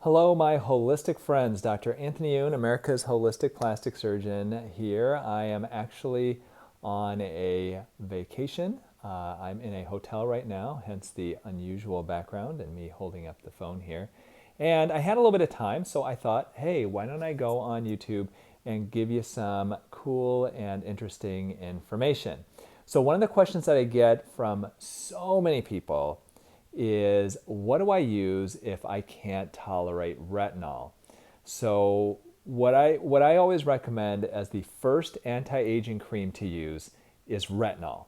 Hello, my holistic friends. Dr. Anthony Youn, America's holistic plastic surgeon here. I am actually on a vacation. I'm in a hotel right now, hence the unusual background and me holding up the phone here. And I had a little bit of time, so I thought, hey, why don't I go on YouTube and give you some cool and interesting information? So, one of the questions that I get from so many people is what do I use if I can't tolerate retinol? So what I always recommend as the first anti-aging cream to use is retinol.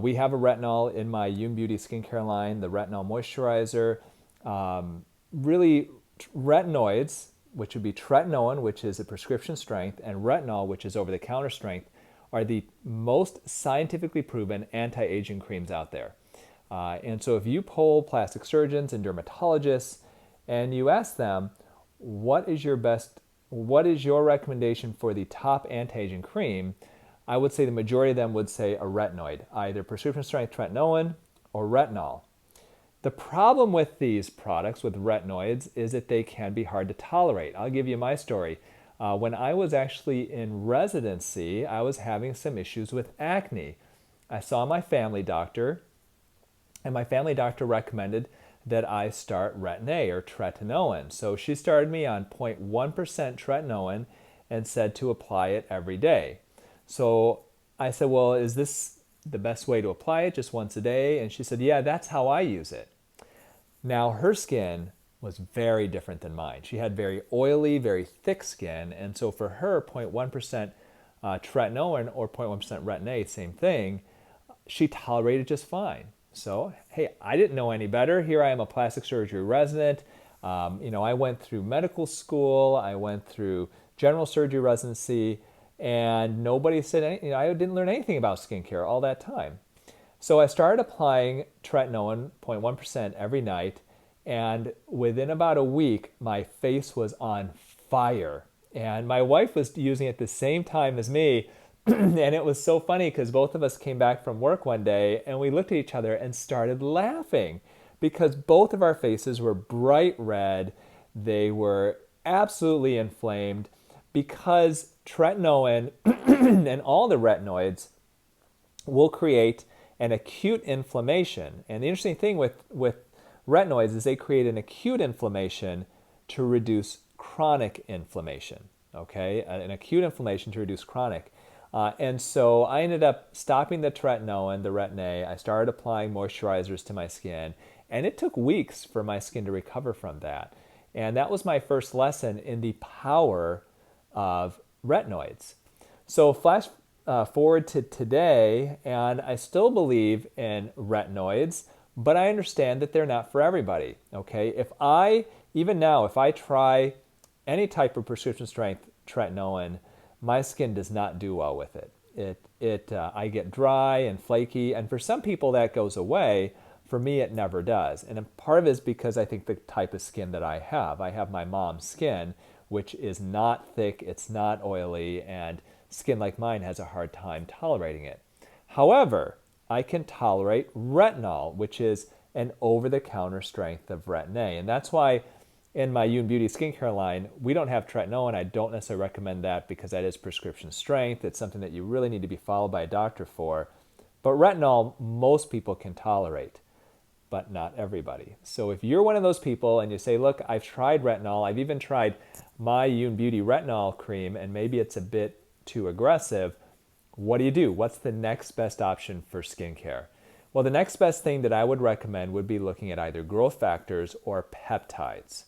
We have a retinol in my YOUN Beauty skincare line, the Retinol Moisturizer. Really, retinoids, which would be tretinoin, which is a prescription strength, and retinol, which is over-the-counter strength, are the most scientifically proven anti-aging creams out there. And so if you poll plastic surgeons and dermatologists and you ask them, what is your recommendation for the top anti-aging cream? I would say the majority of them would say a retinoid, either prescription strength tretinoin or retinol. The problem with these products, with retinoids, is that they can be hard to tolerate. I'll give you my story. When I was actually in residency, I was having some issues with acne. I saw my family doctor, and my family doctor recommended that I start retin-a or tretinoin. So she started me on 0.1% tretinoin and said to apply it every day. So I said, well, is this the best way to apply it, just once a day? And she said, yeah, that's how I use it. Now, her skin was very different than mine. She had very oily, very thick skin. And so for her, 0.1% tretinoin or 0.1% retin-a, same thing, she tolerated just fine. So, hey, I didn't know any better. Here I am, a plastic surgery resident. I went through medical school. I went through general surgery residency, and nobody said anything. I didn't learn anything about skincare all that time. So I started applying tretinoin, 0.1% every night, and within about a week, my face was on fire. And my wife was using it at the same time as me. And it was so funny because both of us came back from work one day and we looked at each other and started laughing because both of our faces were bright red. They were absolutely inflamed because tretinoin and all the retinoids will create an acute inflammation. And the interesting thing with retinoids is they create an acute inflammation to reduce chronic inflammation. Okay, an acute inflammation to reduce chronic. And so I ended up stopping the tretinoin, the retin-a. I started applying moisturizers to my skin, and it took weeks for my skin to recover from that. And that was my first lesson in the power of retinoids. So flash forward to today, and I still believe in retinoids, but I understand that they're not for everybody. Okay, even now, if I try any type of prescription strength tretinoin, my skin does not do well with it. I get dry and flaky, and for some people that goes away. For me, it never does. And part of it is because I think the type of skin that I have my mom's skin, which is not thick, it's not oily, and skin like mine has a hard time tolerating it. However, I can tolerate retinol, which is an over-the-counter strength of retin-a. And that's why in my YOUN Beauty skincare line, we don't have tretinoin. I don't necessarily recommend that because that is prescription strength. It's something that you really need to be followed by a doctor for. But retinol, most people can tolerate, but not everybody. So if you're one of those people and you say, look, I've tried retinol, I've even tried my YOUN Beauty Retinol Cream, and maybe it's a bit too aggressive, what do? What's the next best option for skincare? Well, the next best thing that I would recommend would be looking at either growth factors or peptides.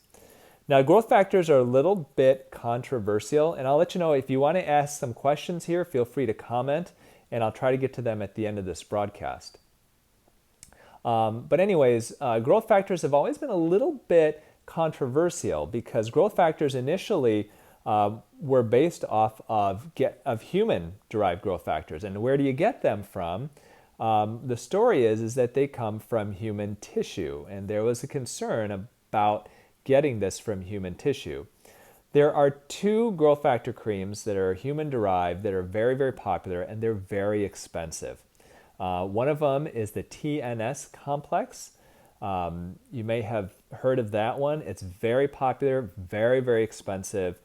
Now, growth factors are a little bit controversial, and I'll let you know if you want to ask some questions here, feel free to comment, and I'll try to get to them at the end of this broadcast. But anyways, growth factors have always been a little bit controversial because growth factors initially were based off of human-derived growth factors. And where do you get them from? The story is that they come from human tissue, and there was a concern about getting this from human tissue. There are two growth factor creams that are human-derived that are very, very popular, and they're very expensive. One of them is the TNS complex, You may have heard of that one. It's very popular, very, very expensive.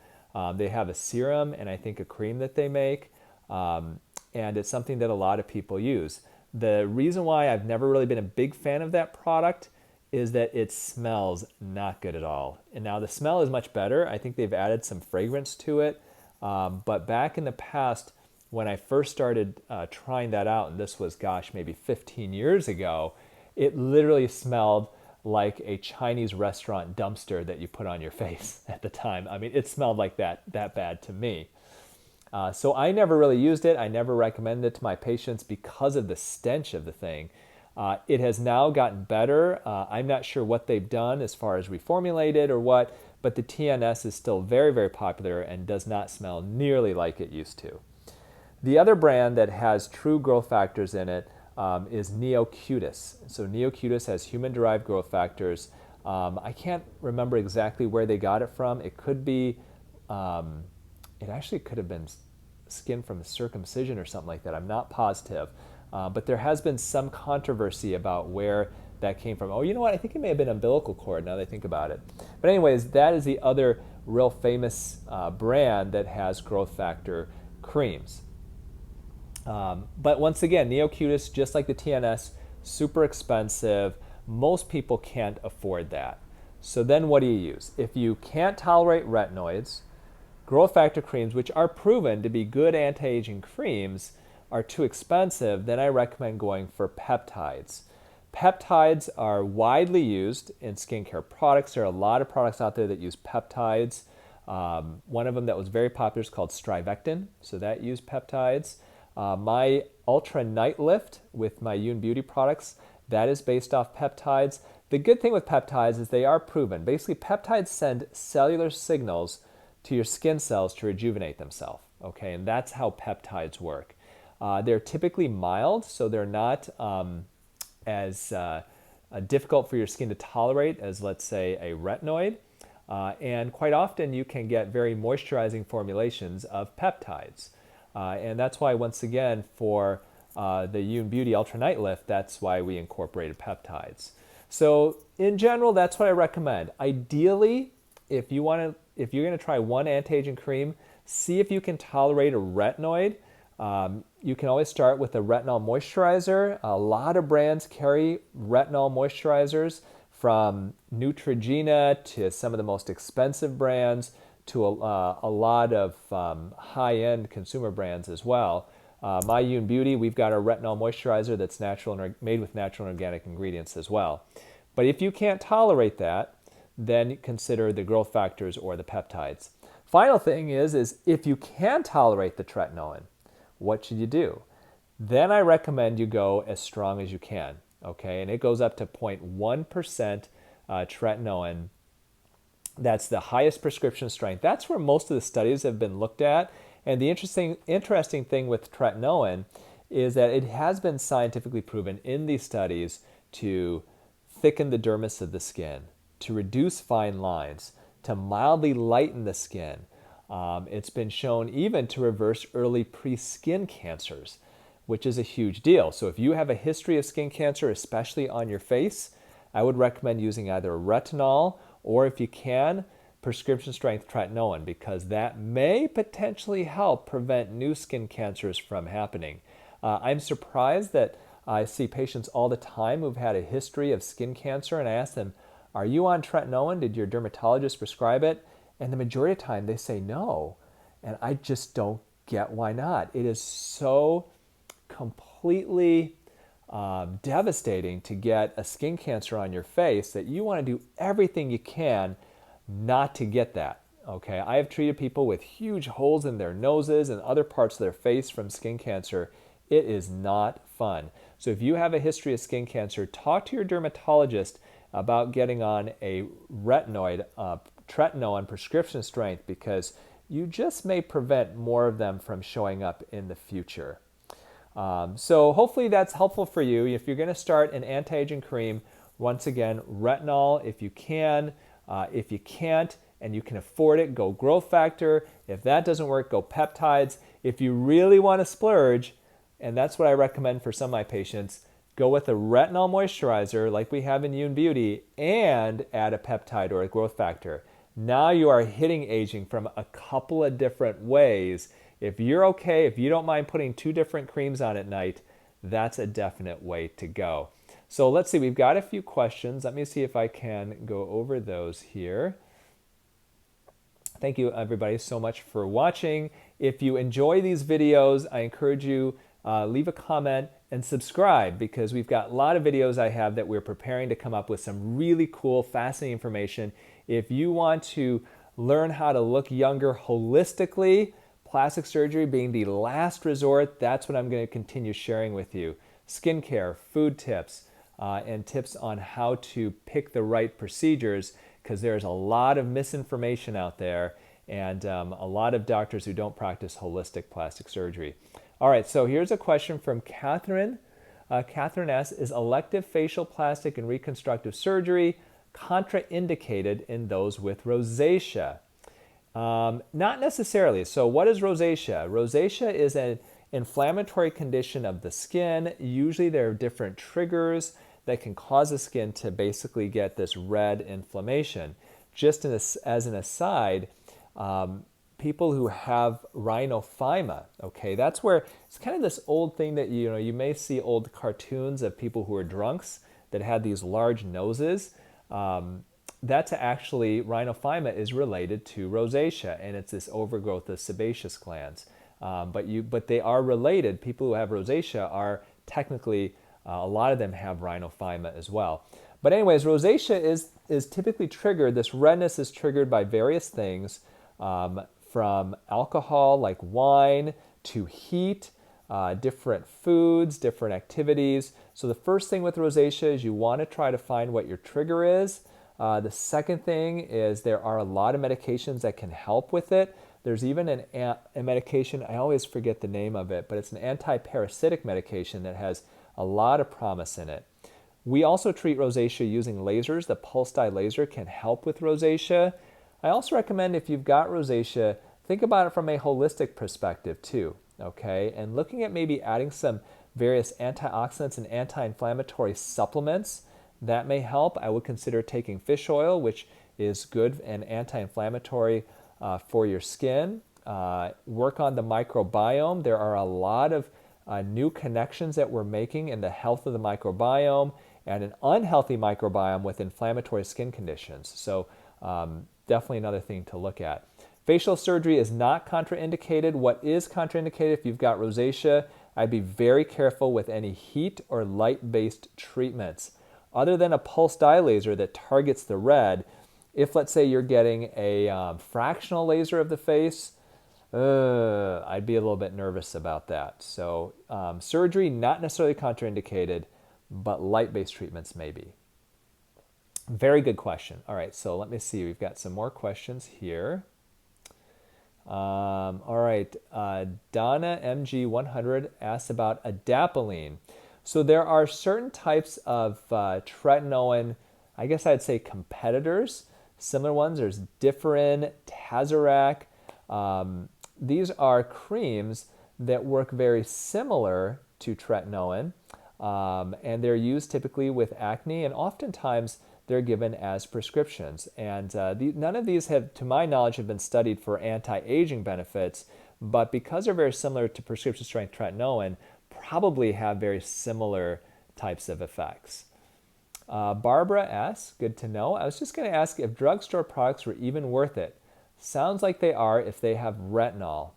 They have a serum and I think a cream that they make, and it's something that a lot of people use. The reason why I've never really been a big fan of that product is that it smells not good at all. And now the smell is much better. I think they've added some fragrance to it. But back in the past, when I first started trying that out, and this was, gosh, maybe 15 years ago, it literally smelled like a Chinese restaurant dumpster that you put on your face at the time. I mean, it smelled like that bad to me. So I never really used it. I never recommended it to my patients because of the stench of the thing. It has now gotten better. I'm not sure what they've done as far as reformulated or what, but the TNS is still very, very popular and does not smell nearly like it used to. The other brand that has true growth factors in it is Neocutis. So Neocutis has human-derived growth factors. I can't remember exactly where they got it from. It could be, it actually could have been skin from circumcision or something like that. I'm not positive. But there has been some controversy about where that came from. Oh, you know what? I think it may have been umbilical cord now that I think about it. But anyways, that is the other real famous brand that has growth factor creams. But once again, Neocutis, just like the TNS, super expensive. Most people can't afford that. So then what do you use? If you can't tolerate retinoids, growth factor creams, which are proven to be good anti-aging creams, are too expensive, then I recommend going for peptides. Peptides are widely used in skincare products. There are a lot of products out there that use peptides. One of them that was very popular is called Strivectin, so that used peptides. My Ultra Night Lift with my YOUN Beauty products, that is based off peptides. The good thing with peptides is they are proven. Basically, peptides send cellular signals to your skin cells to rejuvenate themselves, okay? And that's how peptides work. They're typically mild, so they're not as difficult for your skin to tolerate as, let's say, a retinoid. And quite often you can get very moisturizing formulations of peptides. And that's why, once again, for the YOUN Beauty Ultra Night Lift, that's why we incorporated peptides. So in general, that's what I recommend. Ideally, if you're going to try one anti-aging cream, see if you can tolerate a retinoid. You can always start with a retinol moisturizer. A lot of brands carry retinol moisturizers, from Neutrogena to some of the most expensive brands to a lot of high-end consumer brands as well. My YOUN Beauty, we've got a retinol moisturizer that's natural and made with natural and organic ingredients as well. But if you can't tolerate that, then consider the growth factors or the peptides. Final thing is if you can tolerate the tretinoin, what should you do? Then I recommend you go as strong as you can, okay? And it goes up to 0.1% tretinoin. That's the highest prescription strength. That's where most of the studies have been looked at. And the interesting thing with tretinoin is that it has been scientifically proven in these studies to thicken the dermis of the skin, to reduce fine lines, to mildly lighten the skin. It's been shown even to reverse early pre-skin cancers, which is a huge deal. So if you have a history of skin cancer, especially on your face, I would recommend using either retinol or, if you can, prescription strength tretinoin, because that may potentially help prevent new skin cancers from happening. I'm surprised that I see patients all the time who've had a history of skin cancer, and I ask them, are you on tretinoin? Did your dermatologist prescribe it? And the majority of the time they say no. And I just don't get why not. It is so completely devastating to get a skin cancer on your face that you want to do everything you can not to get that. Okay, I have treated people with huge holes in their noses and other parts of their face from skin cancer. It is not fun. So if you have a history of skin cancer, talk to your dermatologist about getting on a retinoid, tretinoin prescription strength, because you just may prevent more of them from showing up in the future. So hopefully that's helpful for you. If you're going to start an anti-aging cream, once again, retinol if you can. If you can't and you can afford it, go growth factor. If that doesn't work, go peptides. If you really want to splurge, and that's what I recommend for some of my patients, go with a retinol moisturizer like we have in YOUN Beauty and add a peptide or a growth factor. Now you are hitting aging from a couple of different ways. If you're okay, if you don't mind putting 2 different creams on at night, that's a definite way to go. So let's see, we've got a few questions. Let me see if I can go over those here. Thank you everybody so much for watching. If you enjoy these videos, I encourage you leave a comment and subscribe, because we've got a lot of videos I have that we're preparing to come up with some really cool, fascinating information. If you want to learn how to look younger holistically, plastic surgery being the last resort, that's what I'm going to continue sharing with you. Skincare, food tips, and tips on how to pick the right procedures, because there's a lot of misinformation out there and a lot of doctors who don't practice holistic plastic surgery. All right, so here's a question from Catherine. Catherine asks, is elective facial plastic and reconstructive surgery contraindicated in those with rosacea? Not necessarily. So what is rosacea? Rosacea is an inflammatory condition of the skin. Usually there are different triggers that can cause the skin to basically get this red inflammation. Just as an aside, people who have rhinophyma, okay, that's where it's kind of this old thing that you may see old cartoons of people who are drunks that had these large noses. That's actually, rhinophyma is related to rosacea, and it's this overgrowth of sebaceous glands. But they are related. People who have rosacea are technically, a lot of them have rhinophyma as well. But anyways, rosacea is typically triggered, this redness is triggered by various things, from alcohol like wine to heat, different foods, different activities. So the first thing with rosacea is you want to try to find what your trigger is. The second thing is there are a lot of medications that can help with it. There's even a medication, I always forget the name of it, but it's an anti-parasitic medication that has a lot of promise in it. We also treat rosacea using lasers. The pulse dye laser can help with rosacea. I also recommend, if you've got rosacea, think about it from a holistic perspective too, okay? And looking at maybe adding some various antioxidants and anti-inflammatory supplements, that may help. I would consider taking fish oil, which is good and anti-inflammatory for your skin. Work on the microbiome. There are a lot of new connections that we're making in the health of the microbiome and an unhealthy microbiome with inflammatory skin conditions. So definitely another thing to look at. Facial surgery is not contraindicated. What is contraindicated if you've got rosacea? I'd be very careful with any heat or light-based treatments. Other than a pulse dye laser that targets the red, if let's say you're getting a fractional laser of the face, I'd be a little bit nervous about that. So surgery, not necessarily contraindicated, but light-based treatments may be. Very good question. All right, so let me see. We've got some more questions here. All right, Donna MG100 asks about adapalene. So there are certain types of tretinoin, I guess I'd say competitors, similar ones. There's Differin, Tazorac. These are creams that work very similar to tretinoin, and they're used typically with acne, and oftentimes they're given as prescriptions. And none of these have, to my knowledge, have been studied for anti-aging benefits, but because they're very similar to prescription strength tretinoin, probably have very similar types of effects. Barbara asks, good to know. I was just going to ask if drugstore products were even worth it. Sounds like they are if they have retinol.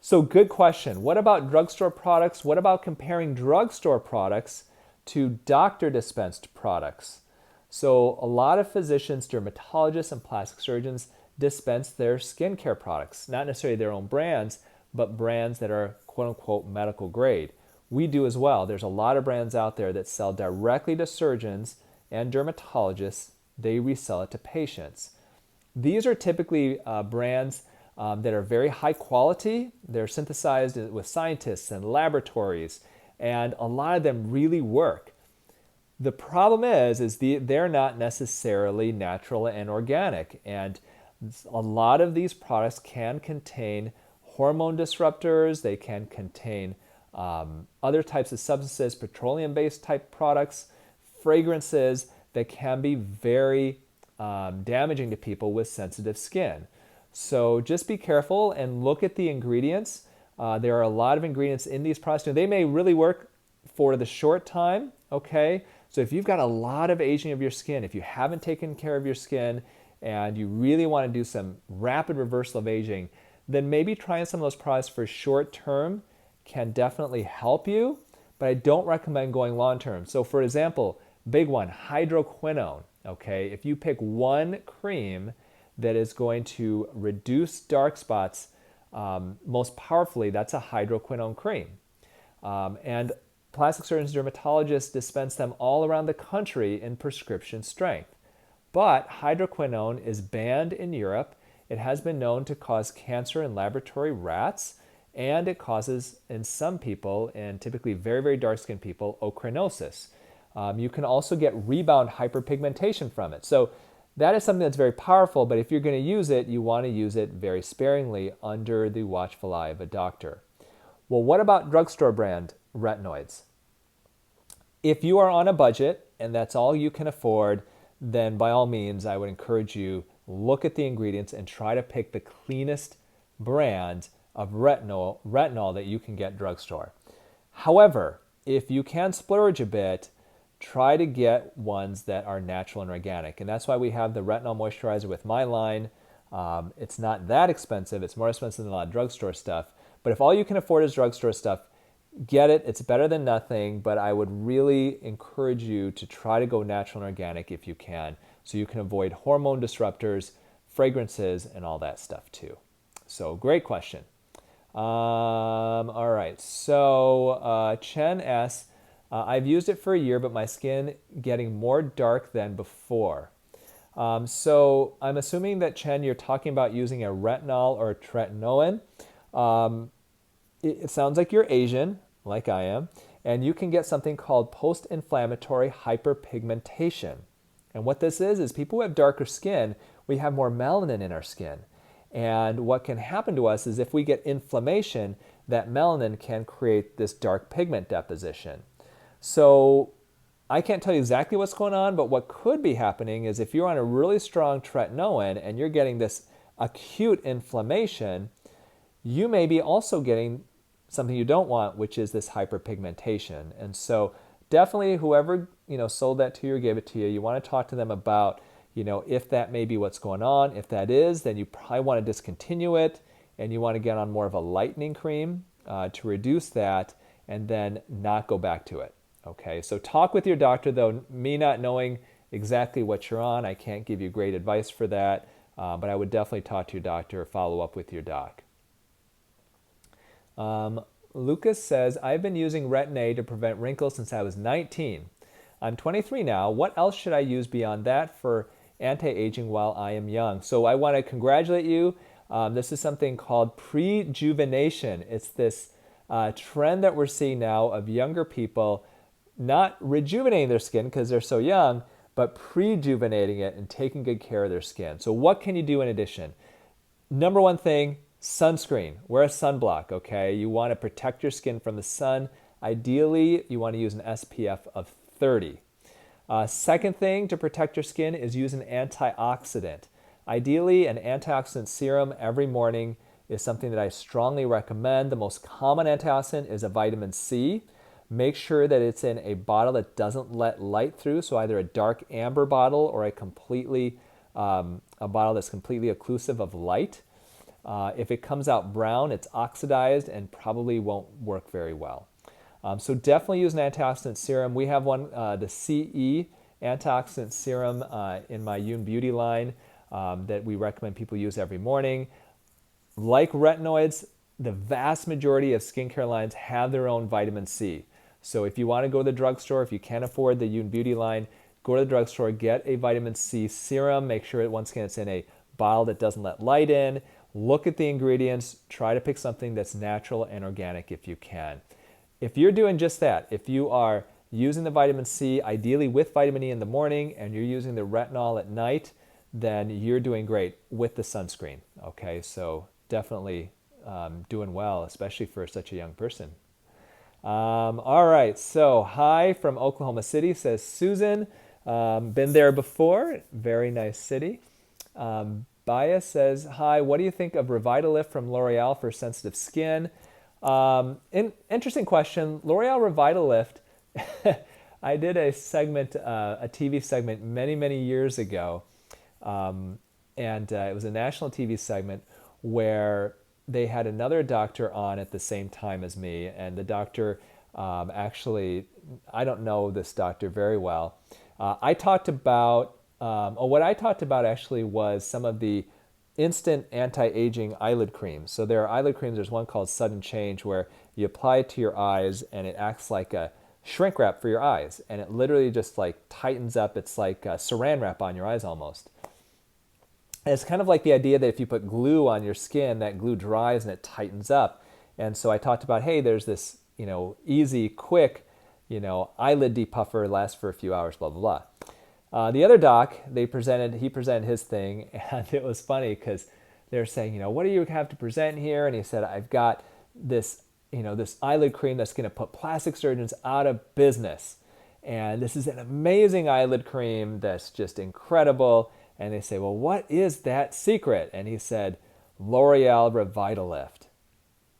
So good question. What about drugstore products? What about comparing drugstore products to doctor-dispensed products? So a lot of physicians, dermatologists, and plastic surgeons dispense their skincare products, not necessarily their own brands, but brands that are quote-unquote medical grade. We do as well. There's a lot of brands out there that sell directly to surgeons and dermatologists. They resell it to patients. These are typically brands that are very high quality. They're synthesized with scientists and laboratories, and a lot of them really work. The problem is they're not necessarily natural and organic, and a lot of these products can contain hormone disruptors. They can contain other types of substances, petroleum-based type products, fragrances that can be very damaging to people with sensitive skin. So just be careful and look at the ingredients. There are a lot of ingredients in these products. They may really work for the short time, okay? So if you've got a lot of aging of your skin, if you haven't taken care of your skin and you really want to do some rapid reversal of aging, then maybe trying some of those products for short term can definitely help you, but I don't recommend going long term. So for example, big one, hydroquinone, okay? If you pick one cream that is going to reduce dark spots most powerfully, that's a hydroquinone cream. And plastic surgeons, dermatologists dispense them all around the country in prescription strength. But hydroquinone is banned in Europe. It has been known to cause cancer in laboratory rats, and it causes, in some people, and typically very, very dark-skinned people, ochronosis. You can also get rebound hyperpigmentation from it. So that is something that's very powerful, but if you're going to use it, you want to use it very sparingly under the watchful eye of a doctor. Well, what about drugstore brand retinoids? If you are on a budget and that's all you can afford, then by all means, I would encourage you, look at the ingredients and try to pick the cleanest brand of retinol that you can get drugstore. However, if you can splurge a bit, try to get ones that are natural and organic. And that's why we have the retinol moisturizer with my line. It's not that expensive. It's more expensive than a lot of drugstore stuff. But if all you can afford is drugstore stuff, get it. It's better than nothing, but I would really encourage you to try to go natural and organic if you can, so you can avoid hormone disruptors, fragrances, and all that stuff too. So great question. All right, so Chen asks, I've used it for a year, but my skin getting more dark than before. So I'm assuming that, Chen, you're talking about using a retinol or a tretinoin. It sounds like you're Asian, like I am, and you can get something called post-inflammatory hyperpigmentation. And what this is people who have darker skin, we have more melanin in our skin. And what can happen to us is if we get inflammation, that melanin can create this dark pigment deposition. So I can't tell you exactly what's going on, but what could be happening is if you're on a really strong tretinoin and you're getting this acute inflammation, you may be also getting something you don't want, which is this hyperpigmentation. And so definitely whoever sold that to you or gave it to you, you want to talk to them about if that may be what's going on. If that is, then you probably want to discontinue it, and you want to get on more of a lightening cream to reduce that, and then not go back to it. Okay, so talk with your doctor, though. Me not knowing exactly what you're on, I can't give you great advice for that, but I would definitely talk to your doctor or follow up with your doc. Lucas says, I've been using retin-a to prevent wrinkles since I was 19. I'm 23 now. What else should I use beyond that for anti-aging while I am young? So I want to congratulate you. This is something called prejuvenation. It's this trend that we're seeing now of younger people not rejuvenating their skin because they're so young, but prejuvenating it and taking good care of their skin. So what can you do in addition? Number one thing, sunscreen. Wear a sunblock, okay? You want to protect your skin from the sun. Ideally, you want to use an SPF of 30. Second thing to protect your skin is use an antioxidant. Ideally, an antioxidant serum every morning is something that I strongly recommend. The most common antioxidant is a vitamin C. Make sure that it's in a bottle that doesn't let light through, so either a dark amber bottle or a bottle that's completely occlusive of light. If it comes out brown, it's oxidized and probably won't work very well. So definitely use an antioxidant serum. We have one, the CE Antioxidant Serum in my YOUN Beauty line that we recommend people use every morning. Like retinoids, the vast majority of skincare lines have their own vitamin C. So if you want to go to the drugstore, if you can't afford the YOUN Beauty line, go to the drugstore, get a vitamin C serum. Make sure, once again, it's in a bottle that doesn't let light in. Look at the ingredients. Try to pick something that's natural and organic if you can. If you're doing just that, if you are using the vitamin C, ideally with vitamin E in the morning, and you're using the retinol at night, then you're doing great with the sunscreen. Okay, so definitely doing well, especially for such a young person. All right, so hi from Oklahoma City, says Susan. Been there before, very nice city. Baya says, hi, what do you think of Revitalift from L'Oreal for sensitive skin? Interesting question. L'Oreal Revitalift, I did a segment, a TV segment many years ago, and it was a national TV segment where they had another doctor on at the same time as me, and the doctor actually, I don't know this doctor very well. I talked about, what I talked about actually was some of the instant anti-aging eyelid creams. So there are eyelid creams, there's one called Sudden Change where you apply it to your eyes and it acts like a shrink wrap for your eyes. And it literally just like tightens up. It's like saran wrap on your eyes almost. And it's kind of like the idea that if you put glue on your skin, that glue dries and it tightens up. And so I talked about, hey, there's this, easy, quick, eyelid depuffer, lasts for a few hours, blah, blah, blah. The other doc, he presented his thing, and it was funny because they're saying, what do you have to present here? And he said, I've got this, this eyelid cream that's going to put plastic surgeons out of business. And this is an amazing eyelid cream that's just incredible. And they say, well, what is that secret? And he said, L'Oreal Revitalift.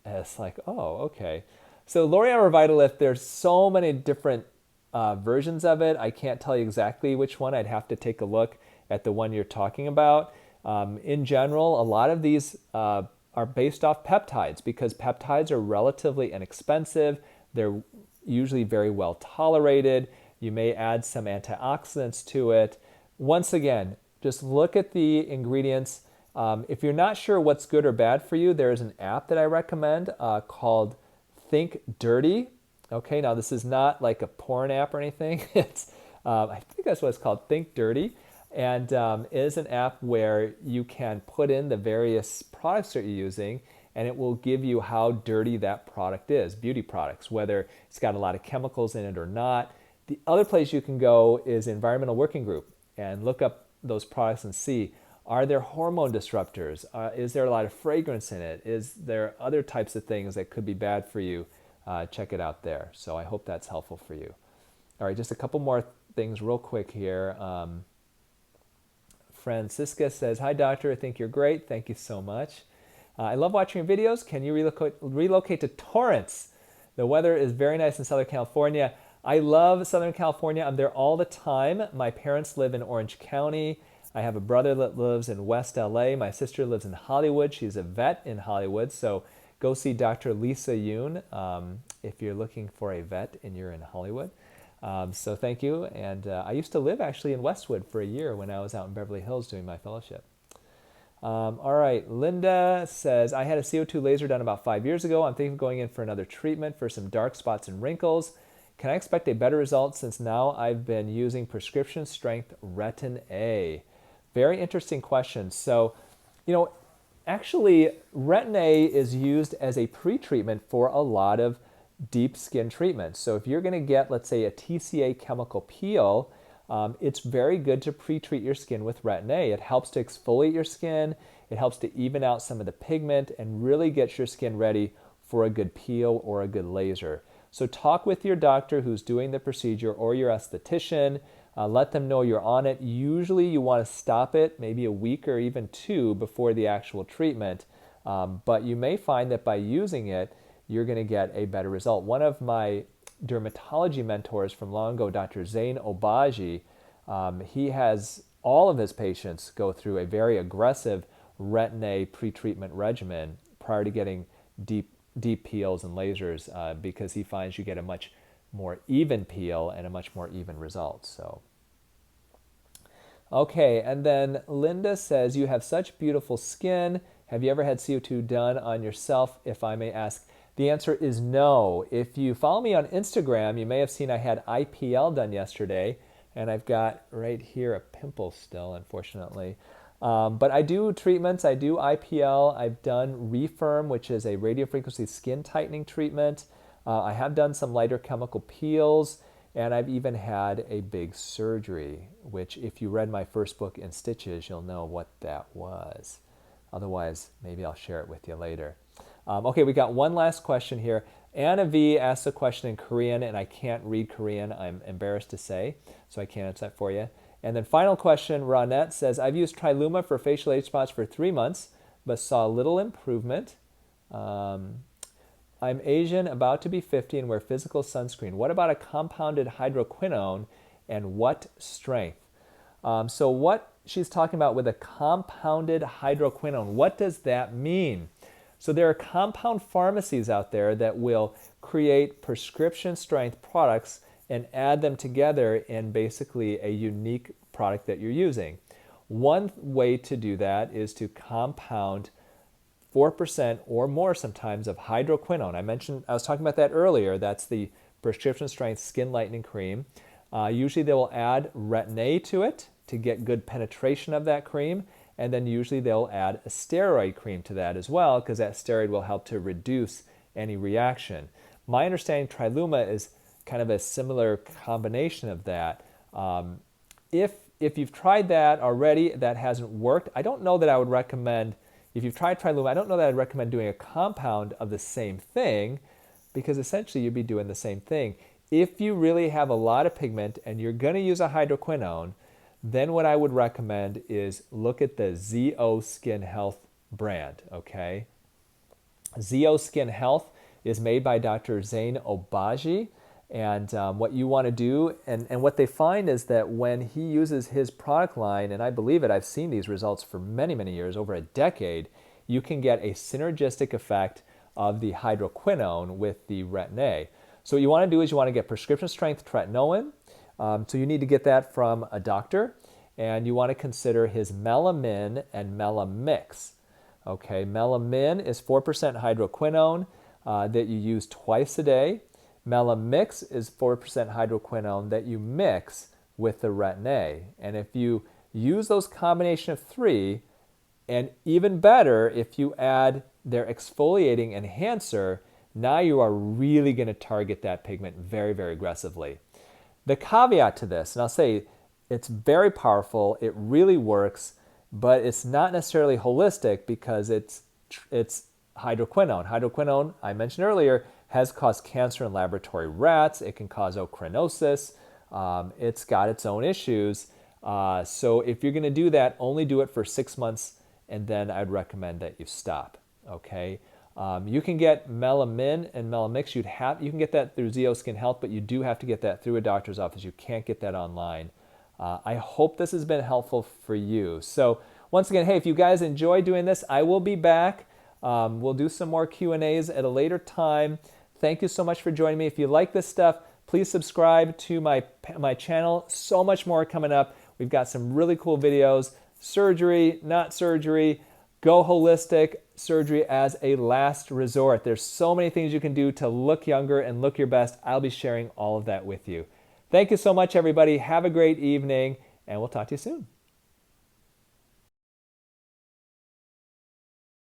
And it's like, oh, okay. So L'Oreal Revitalift, there's so many different versions of it. I can't tell you exactly which one. I'd have to take a look at the one you're talking about. In general, a lot of these are based off peptides because peptides are relatively inexpensive. They're usually very well tolerated. You may add some antioxidants to it. Once again, just look at the ingredients. If you're not sure what's good or bad for you, there is an app that I recommend called Think Dirty. Okay, now this is not like a porn app or anything. It's, I think that's what it's called, Think Dirty. And it is an app where you can put in the various products that you're using and it will give you how dirty that product is, beauty products, whether it's got a lot of chemicals in it or not. The other place you can go is Environmental Working Group and look up those products and see, are there hormone disruptors? Is there a lot of fragrance in it? Is there other types of things that could be bad for you? Check it out there. So I hope that's helpful for you. All right, just a couple more things real quick here. Francisca says, hi doctor, I think you're great. Thank you so much. I love watching your videos. Can you relocate to Torrance? The weather is very nice in Southern California. I love Southern California. I'm there all the time. My parents live in Orange County. I have a brother that lives in West LA. My sister lives in Hollywood. She's a vet in Hollywood. So go see Dr. Lisa Youn if you're looking for a vet and you're in Hollywood. So thank you. And I used to live actually in Westwood for a year when I was out in Beverly Hills doing my fellowship. All right, Linda says, I had a CO2 laser done about 5 years ago. I'm thinking of going in for another treatment for some dark spots and wrinkles. Can I expect a better result since now I've been using prescription strength retin-a? Very interesting question. So, actually retin-a is used as a pre-treatment for a lot of deep skin treatments. So if you're going to get, let's say, a TCA chemical peel, it's very good to pre-treat your skin with retin-a. It helps to exfoliate your skin. It helps to even out some of the pigment and really get your skin ready for a good peel or a good laser. So talk with your doctor who's doing the procedure or your esthetician. Let them know you're on it. Usually you want to stop it maybe a week or even 2 before the actual treatment. But you may find that by using it, you're going to get a better result. One of my dermatology mentors from long ago, Dr. Zain Obaji, he has all of his patients go through a very aggressive retin-a pre-treatment regimen prior to getting deep peels and lasers because he finds you get a much more even peel and a much more even result. So, okay, and then Linda says, you have such beautiful skin. Have you ever had CO2 done on yourself, if I may ask? The answer is no. If you follow me on Instagram, you may have seen I had IPL done yesterday, and I've got right here a pimple still, unfortunately. But I do treatments. I do IPL. I've done Refirm, which is a radiofrequency skin tightening treatment. I have done some lighter chemical peels, and I've even had a big surgery, which if you read my first book, In Stitches, you'll know what that was. Otherwise, maybe I'll share it with you later. Okay, we got one last question here. Anna V asked a question in Korean, and I can't read Korean, I'm embarrassed to say, so I can't answer that for you. And then final question, Ronette says, I've used Triluma for facial age spots for 3 months, but saw little improvement. I'm Asian, about to be 50, and wear physical sunscreen. What about a compounded hydroquinone, and what strength? So what she's talking about with a compounded hydroquinone, what does that mean? So there are compound pharmacies out there that will create prescription strength products and add them together in basically a unique product that you're using. One way to do that is to compound 4% or more sometimes of hydroquinone. I was talking about that earlier. That's the prescription strength skin lightening cream. Usually they will add retin-a to it to get good penetration of that cream. And then usually they'll add a steroid cream to that as well, because that steroid will help to reduce any reaction. My understanding, Triluma is kind of a similar combination of that. If you've tried that already, that hasn't worked, I don't know that I would recommend, if you've tried Triluma, I don't know that I'd recommend doing a compound of the same thing, because essentially you'd be doing the same thing. If you really have a lot of pigment and you're going to use a hydroquinone, then what I would recommend is look at the ZO Skin Health brand, okay? ZO Skin Health is made by Dr. Zain Obaji, and what you want to do, and what they find is that when he uses his product line, and I believe it, I've seen these results for many, many years, over a decade, you can get a synergistic effect of the hydroquinone with the retin-a. So what you want to do is you want to get prescription strength tretinoin. So you need to get that from a doctor, and you want to consider his Melamin and Melamix. Okay, Melamin is 4% hydroquinone that you use twice a day. Melamix is 4% hydroquinone that you mix with the retin-a. And if you use those combination of 3, and even better, if you add their exfoliating enhancer, now you are really going to target that pigment very, very aggressively. The caveat to this, and I'll say it's very powerful, it really works, but it's not necessarily holistic because it's hydroquinone. Hydroquinone, I mentioned earlier, has caused cancer in laboratory rats. It can cause ochronosis. It's got its own issues. So if you're going to do that, only do it for 6 months, and then I'd recommend that you stop. Okay. You can get Melamin and Melamix. You can get that through ZO Skin Health, but you do have to get that through a doctor's office. You can't get that online. I hope this has been helpful for you. So once again, hey, if you guys enjoy doing this, I will be back. We'll do some more Q&As at a later time. Thank you so much for joining me. If you like this stuff, please subscribe to my channel. So much more coming up. We've got some really cool videos. Surgery, not surgery. Go holistic, surgery as a last resort. There's so many things you can do to look younger and look your best. I'll be sharing all of that with you. Thank you so much, everybody. Have a great evening, and we'll talk to you soon.